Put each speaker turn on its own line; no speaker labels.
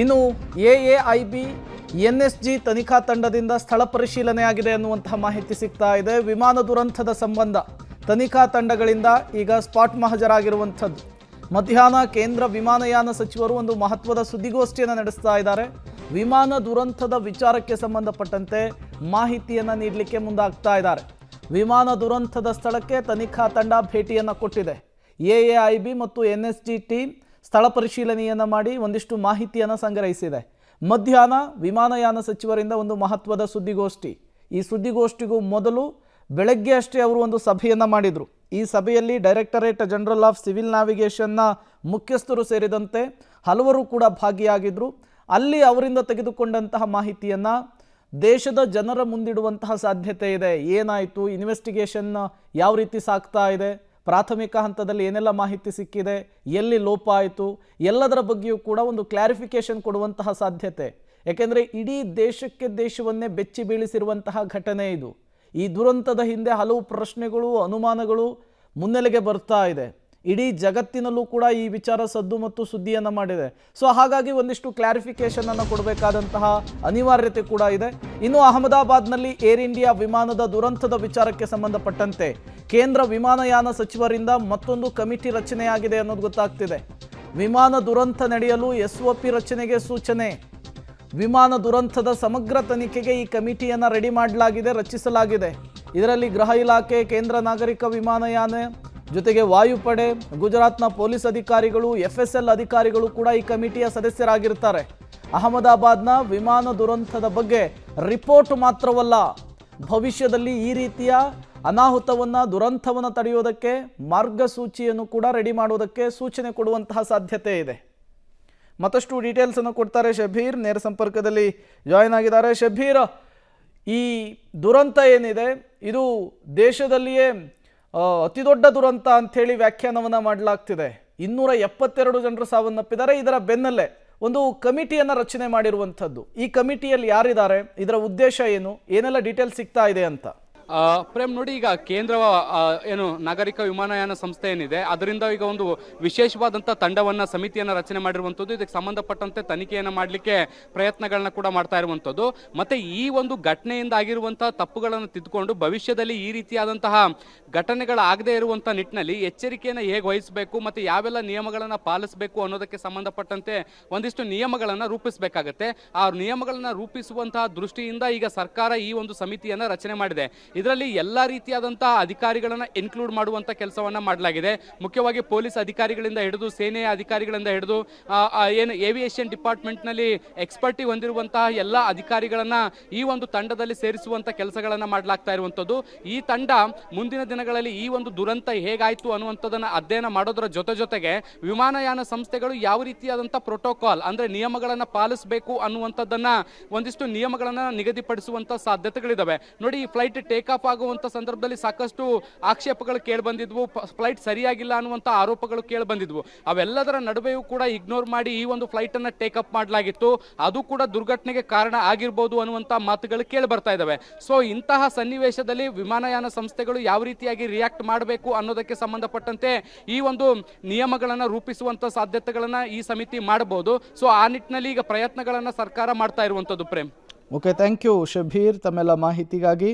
ಇನ್ನು ಎಎಐಬಿ ಎನ್ಎಸ್ಜಿ ತನಿಖಾ ತಂಡದಿಂದ ಸ್ಥಳ ಪರಿಶೀಲನೆ ಆಗಿದೆ ಅನ್ನುವಂತಹ ಮಾಹಿತಿ ಸಿಗ್ತಾ ಇದೆ. ವಿಮಾನ ದುರಂತದ ಸಂಬಂಧ ತನಿಖಾ ತಂಡಗಳಿಂದ ಈಗ ಸ್ಪಾಟ್ ಮಹಾಜರಾಗಿರುವಂಥದ್ದು. ಮಧ್ಯಾಹ್ನ ಕೇಂದ್ರ ವಿಮಾನಯಾನ ಸಚಿವರು ಒಂದು ಮಹತ್ವದ ಸುದ್ದಿಗೋಷ್ಠಿಯನ್ನು ನಡೆಸ್ತಾ ಇದ್ದಾರೆ. ವಿಮಾನ ದುರಂತದ ವಿಚಾರಕ್ಕೆ ಸಂಬಂಧಪಟ್ಟಂತೆ ಮಾಹಿತಿಯನ್ನು ನೀಡಲಿಕ್ಕೆ ಮುಂದಾಗ್ತಾ ಇದ್ದಾರೆ. ವಿಮಾನ ದುರಂತದ ಸ್ಥಳಕ್ಕೆ ತನಿಖಾ ತಂಡ ಭೇಟಿಯನ್ನು ಕೊಟ್ಟಿದೆ. ಎಎಐಬಿ ಮತ್ತು ಎನ್ಎಸ್ಜಿ ಟೀಮ್ ಸ್ಥಳ ಪರಿಶೀಲನೆಯನ್ನು ಮಾಡಿ ಒಂದಿಷ್ಟು ಮಾಹಿತಿಯನ್ನು ಸಂಗ್ರಹಿಸಿದೆ. ಮಧ್ಯಾಹ್ನ ವಿಮಾನಯಾನ ಸಚಿವರಿಂದ ಒಂದು ಮಹತ್ವದ ಸುದ್ದಿಗೋಷ್ಠಿ. ಈ ಸುದ್ದಿಗೋಷ್ಠಿಗೂ ಮೊದಲು ಬೆಳಗ್ಗೆ ಅಷ್ಟೇ ಅವರು ಒಂದು ಸಭೆಯನ್ನು ಮಾಡಿದರು. ಈ ಸಭೆಯಲ್ಲಿ ಡೈರೆಕ್ಟರೇಟ್ ಜನರಲ್ ಆಫ್ ಸಿವಿಲ್ ನ್ಯಾವಿಗೇಷನ್ನ ಮುಖ್ಯಸ್ಥರು ಸೇರಿದಂತೆ ಹಲವರು ಕೂಡ ಭಾಗಿಯಾಗಿದ್ದರು. ಅಲ್ಲಿ ಅವರಿಂದ ತೆಗೆದುಕೊಂಡಂತಹ ಮಾಹಿತಿಯನ್ನು ದೇಶದ ಜನರ ಮುಂದಿಡುವಂತಹ ಸಾಧ್ಯತೆ ಇದೆ. ಏನಾಯಿತು, ಇನ್ವೆಸ್ಟಿಗೇಷನ್ ಯಾವ ರೀತಿ ಸಾಗ್ತಾ ಇದೆ, ಪ್ರಾಥಮಿಕ ಹಂತದಲ್ಲಿ ಏನೆಲ್ಲ ಮಾಹಿತಿ ಸಿಕ್ಕಿದೆ, ಎಲ್ಲಿ ಲೋಪ ಆಯಿತು, ಎಲ್ಲದರ ಬಗ್ಗೆಯೂ ಕೂಡ ಒಂದು ಕ್ಲಾರಿಫಿಕೇಷನ್ ಕೊಡುವಂತಹ ಸಾಧ್ಯತೆ. ಯಾಕೆಂದರೆ ಇಡೀ ದೇಶವನ್ನೇ ಬೆಚ್ಚಿ ಬೀಳಿಸಿರುವಂತಹ ಘಟನೆ ಇದು. ಈ ದುರಂತದ ಹಿಂದೆ ಹಲವು ಪ್ರಶ್ನೆಗಳು, ಅನುಮಾನಗಳು ಮುನ್ನೆಲೆಗೆ ಬರ್ತಾ ಇದೆ. ಇಡೀ ಜಗತ್ತಿನಲ್ಲೂ ಕೂಡ ಈ ವಿಚಾರ ಸದ್ದು ಮತ್ತು ಸುದ್ದಿಯನ್ನು ಮಾಡಿದೆ. ಸೊ ಹಾಗಾಗಿ ಒಂದಿಷ್ಟು ಕ್ಲಾರಿಫಿಕೇಷನ್ ಅನ್ನು ಕೊಡಬೇಕಾದಂತಹ ಅನಿವಾರ್ಯತೆ ಕೂಡ ಇದೆ. ಇನ್ನು ಅಹಮದಾಬಾದ್ನಲ್ಲಿ ಏರ್ ಇಂಡಿಯಾ ವಿಮಾನದ ದುರಂತದ ವಿಚಾರಕ್ಕೆ ಸಂಬಂಧಪಟ್ಟಂತೆ ಕೇಂದ್ರ ವಿಮಾನಯಾನ ಸಚಿವರಿಂದ ಮತ್ತೊಂದು ಕಮಿಟಿ ರಚನೆಯಾಗಿದೆ ಅನ್ನೋದು ಗೊತ್ತಾಗ್ತಿದೆ. ವಿಮಾನ ದುರಂತ ನಡೆಯಲು SOP ರಚನೆಗೆ ಸೂಚನೆ. ವಿಮಾನ ದುರಂತದ ಸಮಗ್ರ ತನಿಖೆಗೆ ಈ ಕಮಿಟಿಯನ್ನು ರೆಡಿ ಮಾಡಲಾಗಿದೆ, ರಚಿಸಲಾಗಿದೆ. ಇದರಲ್ಲಿ ಗೃಹ ಇಲಾಖೆ, ಕೇಂದ್ರ ನಾಗರಿಕ ವಿಮಾನಯಾನ ಜೊತೆಗೆ ವಾಯುಪಡೆ, ಗುಜರಾತ್ನ ಪೊಲೀಸ್ ಅಧಿಕಾರಿಗಳು, FSL ಅಧಿಕಾರಿಗಳು ಕೂಡ ಈ ಕಮಿಟಿಯ ಸದಸ್ಯರಾಗಿರ್ತಾರೆ. ಅಹಮದಾಬಾದ್ನ ವಿಮಾನ ದುರಂತದ ಬಗ್ಗೆ ರಿಪೋರ್ಟ್ ಮಾತ್ರವಲ್ಲ, ಭವಿಷ್ಯದಲ್ಲಿ ಈ ರೀತಿಯ ಅನಾಹುತವನ್ನು, ದುರಂತವನ್ನು ತಡೆಯೋದಕ್ಕೆ ಮಾರ್ಗಸೂಚಿಯನ್ನು ಕೂಡ ರೆಡಿ ಮಾಡೋದಕ್ಕೆ ಸೂಚನೆ ಕೊಡುವಂತಹ ಸಾಧ್ಯತೆ ಇದೆ. ಮತ್ತಷ್ಟು ಡೀಟೇಲ್ಸನ್ನು ಕೊಡ್ತಾರೆ ಶಬೀರ್, ನೇರ ಸಂಪರ್ಕದಲ್ಲಿ ಜಾಯ್ನ್ ಆಗಿದ್ದಾರೆ. ಶಬೀರ್, ಈ ದುರಂತ ಏನಿದೆ ಇದು ದೇಶದಲ್ಲಿಯೇ ಅತಿ ದೊಡ್ಡ ದುರಂತ ಅಂಥೇಳಿ ವ್ಯಾಖ್ಯಾನವನ್ನು ಮಾಡಲಾಗ್ತಿದೆ. 272 ಜನರು ಸಾವನ್ನಪ್ಪಿದ್ದಾರೆ. ಇದರ ಬೆನ್ನಲ್ಲೇ ಒಂದು ಕಮಿಟಿಯನ್ನು ರಚನೆ ಮಾಡಿರುವಂಥದ್ದು. ಈ ಕಮಿಟಿಯಲ್ಲಿ ಯಾರಿದ್ದಾರೆ, ಇದರ ಉದ್ದೇಶ ಏನು, ಏನೆಲ್ಲ ಡೀಟೇಲ್ಸ್ ಸಿಗ್ತಾ ಇದೆ ಅಂತ?
ಪ್ರೇಮ್ ನೋಡಿ, ಈಗ ಕೇಂದ್ರ ಏನು ನಾಗರಿಕ ವಿಮಾನಯಾನ ಸಂಸ್ಥೆ ಏನಿದೆ ಅದರಿಂದ ಈಗ ಒಂದು ವಿಶೇಷವಾದಂಥ ತಂಡವನ್ನು, ಸಮಿತಿಯನ್ನು ರಚನೆ ಮಾಡಿರುವಂಥದ್ದು. ಇದಕ್ಕೆ ಸಂಬಂಧಪಟ್ಟಂತೆ ತನಿಖೆಯನ್ನು ಮಾಡಲಿಕ್ಕೆ ಪ್ರಯತ್ನಗಳನ್ನ ಕೂಡ ಮಾಡ್ತಾ ಇರುವಂಥದ್ದು. ಮತ್ತು ಈ ಒಂದು ಘಟನೆಯಿಂದ ಆಗಿರುವಂಥ ತಪ್ಪುಗಳನ್ನು ತಿದ್ದುಕೊಂಡು ಭವಿಷ್ಯದಲ್ಲಿ ಈ ರೀತಿಯಾದಂತಹ ಘಟನೆಗಳಾಗದೇ ಇರುವಂಥ ನಿಟ್ಟಿನಲ್ಲಿ ಎಚ್ಚರಿಕೆಯನ್ನು ಹೇಗೆ ವಹಿಸಬೇಕು ಮತ್ತು ಯಾವೆಲ್ಲ ನಿಯಮಗಳನ್ನು ಪಾಲಿಸಬೇಕು ಅನ್ನೋದಕ್ಕೆ ಸಂಬಂಧಪಟ್ಟಂತೆ ಒಂದಿಷ್ಟು ನಿಯಮಗಳನ್ನು ರೂಪಿಸಬೇಕಾಗತ್ತೆ. ಆ ನಿಯಮಗಳನ್ನು ರೂಪಿಸುವಂತಹ ದೃಷ್ಟಿಯಿಂದ ಈಗ ಸರ್ಕಾರ ಈ ಒಂದು ಸಮಿತಿಯನ್ನು ರಚನೆ ಮಾಡಿದೆ. ಇದರಲ್ಲಿ ಎಲ್ಲ ರೀತಿಯಾದಂತಹ ಅಧಿಕಾರಿಗಳನ್ನ ಇನ್ಕ್ಲೂಡ್ ಮಾಡುವಂತ ಕೆಲಸವನ್ನ ಮಾಡಲಾಗಿದೆ. ಮುಖ್ಯವಾಗಿ ಪೊಲೀಸ್ ಅಧಿಕಾರಿಗಳಿಂದ ಹಿಡಿದು, ಸೇನೆಯ ಅಧಿಕಾರಿಗಳಿಂದ ಹಿಡಿದು, ಏನು ಏವಿಯೇಷನ್ ಡಿಪಾರ್ಟ್ಮೆಂಟ್ ನಲ್ಲಿ ಎಕ್ಸ್ಪರ್ಟಿ ಹೊಂದಿರುವಂತಹ ಎಲ್ಲ ಅಧಿಕಾರಿಗಳನ್ನ ಈ ಒಂದು ತಂಡದಲ್ಲಿ ಸೇರಿಸುವಂತ ಕೆಲಸಗಳನ್ನ ಮಾಡಲಾಗ್ತಾ ಇರುವಂತದ್ದು. ಈ ತಂಡ ಮುಂದಿನ ದಿನಗಳಲ್ಲಿ ಈ ಒಂದು ದುರಂತ ಹೇಗಾಯ್ತು ಅನ್ನುವಂಥದ್ದನ್ನ ಅಧ್ಯಯನ ಮಾಡೋದರ ಜೊತೆಗೆ ವಿಮಾನಯಾನ ಸಂಸ್ಥೆಗಳು ಯಾವ ರೀತಿಯಾದಂತಹ ಪ್ರೋಟೋಕಾಲ್ ಅಂದ್ರೆ ನಿಯಮಗಳನ್ನ ಪಾಲಿಸಬೇಕು ಅನ್ನುವಂಥದ್ದನ್ನ ಒಂದಿಷ್ಟು ನಿಯಮಗಳನ್ನ ನಿಗದಿಪಡಿಸುವಂತ ಸಾಧ್ಯತೆಗಳಿದಾವೆ. ನೋಡಿ, ಈ ಫ್ಲೈಟ್ ಟೇಕ್ ಆಫ್ ಆಗುವಂತ ಸಂದರ್ಭದಲ್ಲಿ ಸಾಕಷ್ಟು ಆಕ್ಷೇಪಗಳು ಕೇಳಿ ಬಂದಿದ್ವು, ಫ್ಲೈಟ್ ಸರಿಯಾಗಿಲ್ಲ ಅನ್ನುವಂತ ಆರೋಪಗಳು ಕೇಳಿ ಬಂದಿದ್ವು. ಅವೆಲ್ಲದರ ನಡುವೆಯೂ ಕೂಡ ಇಗ್ನೋರ್ ಮಾಡಿ ಈ ಒಂದು ಫ್ಲೈಟ್ ಅನ್ನ ಟೇಕ್ ಅಪ್ ಮಾಡಲಾಗಿತ್ತು. ಅದು ಕೂಡ ದುರ್ಘಟನೆಗೆ ಕಾರಣ ಆಗಿರಬಹುದು ಅನ್ನುವಂತ ಮಾತುಗಳು ಕೇಳಿ ಬರ್ತಾ ಇದಾವೆ. ಸೊ ಇಂತಹ ಸನ್ನಿವೇಶದಲ್ಲಿ ವಿಮಾನಯಾನ ಸಂಸ್ಥೆಗಳು ಯಾವ ರೀತಿಯಾಗಿ ರಿಯಾಕ್ಟ್ ಮಾಡಬೇಕು ಅನ್ನೋದಕ್ಕೆ ಸಂಬಂಧಪಟ್ಟಂತೆ ಈ ಒಂದು ನಿಯಮಗಳನ್ನ ರೂಪಿಸುವಂತ ಸಾಧ್ಯತೆಗಳನ್ನ ಈ ಸಮಿತಿ ಮಾಡಬಹುದು. ಸೊ ಆ ನಿಟ್ಟಿನಲ್ಲಿ ಈಗ ಪ್ರಯತ್ನಗಳನ್ನ ಸರ್ಕಾರ ಮಾಡ್ತಾ ಇರುವಂತದ್ದು. Prem,
okay, thank you Shabir ತಮ್ಮೆಲ್ಲ ಮಾಹಿತಿಗಾಗಿ.